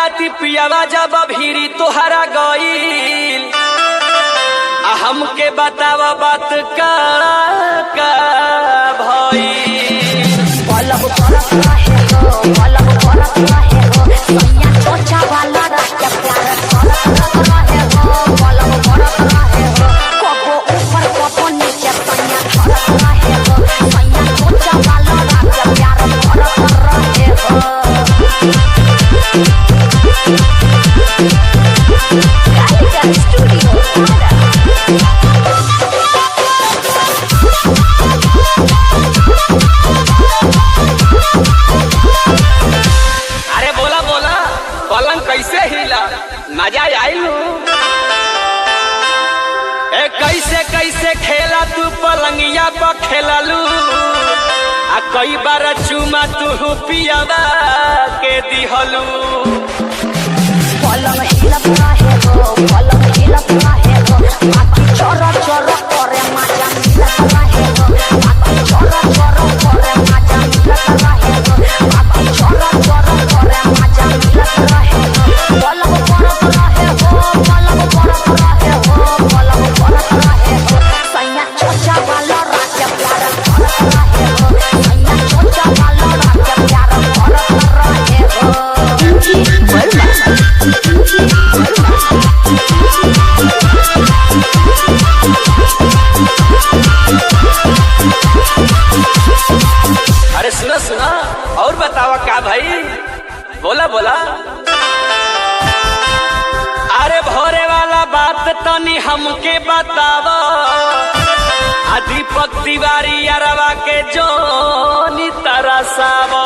खाती पियावा जब भीरी तोहरा गईल हमके बतावा बात का भईल। पलक परत रहे हो, पलक परत रहे हो, सैया सोचा वाला राजा प्यार करत रहे हो, पलक परत रहे हो, कबो ऊपर कबो नीचे सैया करत रहे हो, सैया सोचा वाला राजा प्यार करत रहे हो। कालिका स्टूडियो कैसे हिला मजा आई कैसे कैसे खेला तू पलंगिया पर खेललू आ कई बार चुमा तू पियावा के दिहलू। पलंग हिलत रहे हो, पलंग हिलत रहे हो, बाकी चोर चोर करे मजा मिलत रहे हो, बाकी चोर चोर करे मजा मिलत रहे हो, बाकी चोर चोर करे मजा मिलत रहे हो। पलंग परत रहे हो, पलंग परत रहे हो, पलंग परत रहे हो, सैया चोचा वाला राजा प्यार करत रहे हो, सैया चोचा वाला राजा प्यार करत रहे हो। अरे सुना सुना और बतावा का भाई, बोला बोला। अरे भोरे वाला बात तनी हमके बतावा, दीपक तिवारी अरवा के जोनी तरसावा।